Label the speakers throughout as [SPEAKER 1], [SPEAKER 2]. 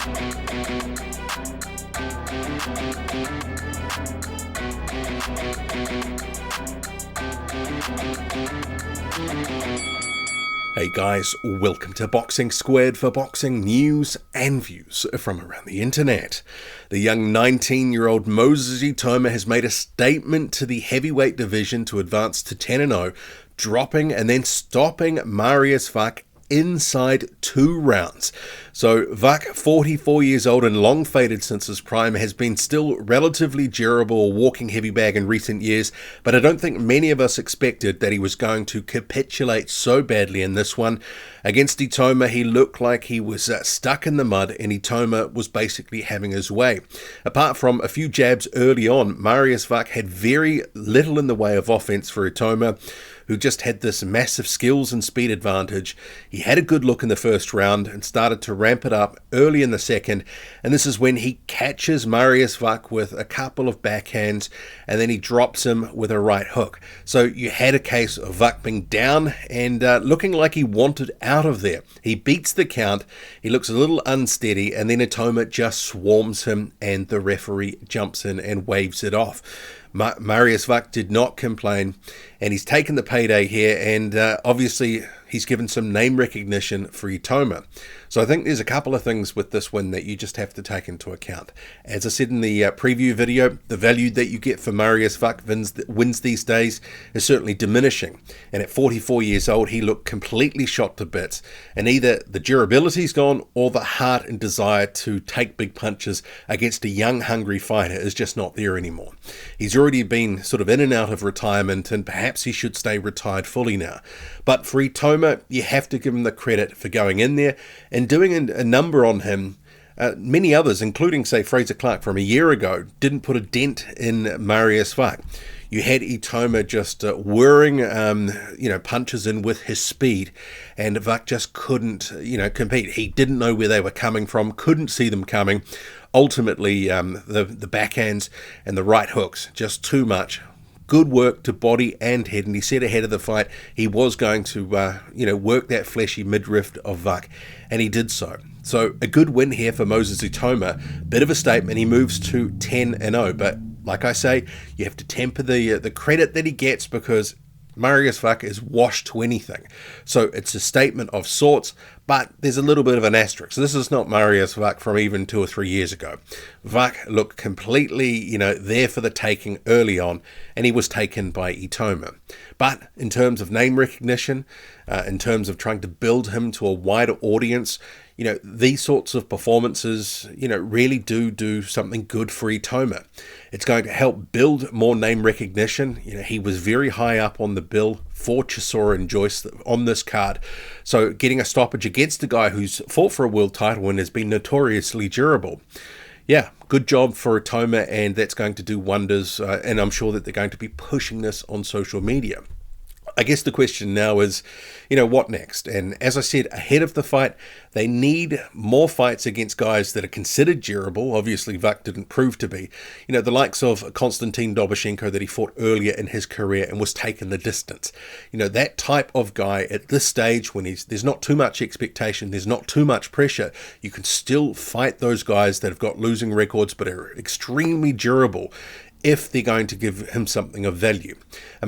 [SPEAKER 1] Hey guys, welcome to Boxing Squared for boxing news and views from around the internet. The young 19-year-old Moses Itauma has made a statement to the heavyweight division to advance to 10-0, dropping and then stopping Mariusz Wach inside 2 rounds. So Wach, 44 years old and long faded since his prime, has been still relatively durable, walking heavy bag in recent years, but I don't think many of us expected that he was going to capitulate so badly in this one. Against Itauma, he looked like he was stuck in the mud, and Itauma was basically having his way. Apart from a few jabs early on, Mariusz Wach had very little in the way of offense for Itauma, who just had this massive skills and speed advantage. He had a good look in the first round and started to ramp it up early in the second, and this is when he catches Mariusz Wach with a couple of backhands, and then he drops him with a right hook. So you had a case of Wach being down and looking like he wanted out of there. He beats the count, he looks a little unsteady, and then Itauma just swarms him, and the referee jumps in and waves it off. Mariusz Wach did not complain, and he's taken the payday here, and obviously he's given some name recognition for Itauma. So I think there's a couple of things with this win that you just have to take into account. As I said in the preview video, the value that you get for Mariusz Wach wins these days is certainly diminishing. And at 44 years old, he looked completely shot to bits. And either the durability's gone or the heart and desire to take big punches against a young, hungry fighter is just not there anymore. He's already been sort of in and out of retirement, and perhaps he should stay retired fully now. But for Itauma, you have to give him the credit for going in there and doing a number on him. Many others, including, say, Fraser Clark from a year ago, didn't put a dent in Mariusz Wach. You had Itauma just whirring, punches in with his speed, and Wach just couldn't, compete. He didn't know where they were coming from, couldn't see them coming. Ultimately, the backhands and the right hooks, just too much. Good work to body and head, and he said ahead of the fight he was going to, work that fleshy midriff of Wach, and he did so. So a good win here for Moses Itauma. Bit of a statement. He moves to 10-0, but like I say, you have to temper the credit that he gets, because Mariusz Wach is washed to anything. So it's a statement of sorts, but there's a little bit of an asterisk. So this is not Mariusz Wach from even 2 or 3 years ago. Wach looked completely, there for the taking early on, and he was taken by Itauma. But in terms of name recognition, in terms of trying to build him to a wider audience, these sorts of performances, really do something good for Itauma. It's going to help build more name recognition. He was very high up on the bill for Chisora and Joyce on this card. So getting a stoppage against a guy who's fought for a world title and has been notoriously durable. Yeah, good job for Itauma, and that's going to do wonders. And I'm sure that they're going to be pushing this on social media. I guess the question now is, what next? And as I said, ahead of the fight, they need more fights against guys that are considered durable. Obviously, Wach didn't prove to be. The likes of Konstantin Doboshenko that he fought earlier in his career and was taken the distance. That type of guy at this stage, when there's not too much expectation, there's not too much pressure, you can still fight those guys that have got losing records but are extremely durable, if they're going to give him something of value.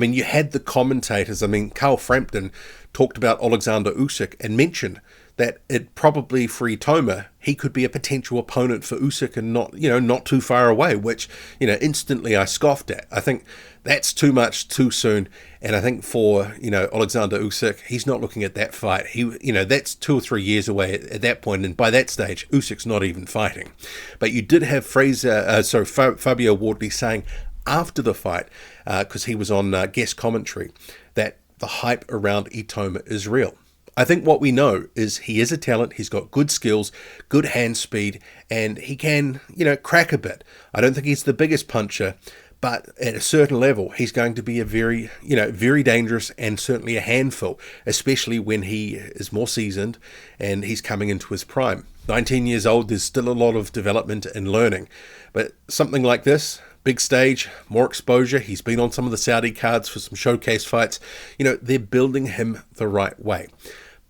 [SPEAKER 1] You had the commentators. Carl Frampton talked about Alexander Usyk and mentioned that it probably for Itauma, he could be a potential opponent for Usyk and not too far away, which, instantly I scoffed at. I think that's too much too soon. And I think for, Alexander Usyk, he's not looking at that fight. That's 2 or 3 years away at that point. And by that stage, Usyk's not even fighting. But you did have Fabio Wardley saying after the fight, because he was on guest commentary, that the hype around Itauma is real. I think what we know is he is a talent. He's got good skills, good hand speed, and he can, crack a bit. I don't think he's the biggest puncher, but at a certain level, he's going to be a very, very dangerous and certainly a handful, especially when he is more seasoned and he's coming into his prime. 19 years old, there's still a lot of development and learning, but something like this, big stage, more exposure. He's been on some of the Saudi cards for some showcase fights. They're building him the right way.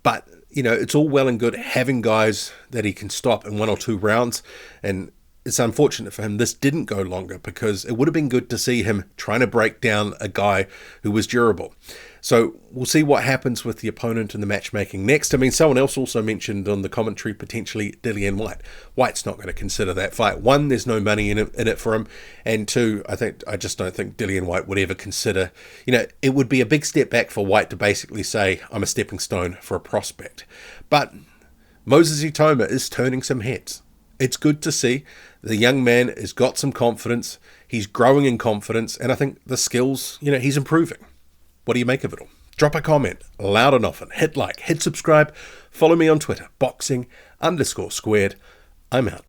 [SPEAKER 1] But, it's all well and good having guys that he can stop in 1 or 2 rounds, and it's unfortunate for him this didn't go longer, because it would have been good to see him trying to break down a guy who was durable. So we'll see what happens with the opponent and the matchmaking next. I mean, someone else also mentioned on the commentary potentially Dillian Whyte. Whyte's not going to consider that fight. 1, there's no money in it for him, and 2, I just don't think Dillian Whyte would ever consider. It would be a big step back for Whyte to basically say, I'm a stepping stone for a prospect. But Moses Itauma is turning some heads. It's good to see. The young man has got some confidence. He's growing in confidence, and I think the skills, he's improving. What do you make of it all? Drop a comment, loud and often. Hit like, hit subscribe. Follow me on Twitter, boxing_squared. I'm out.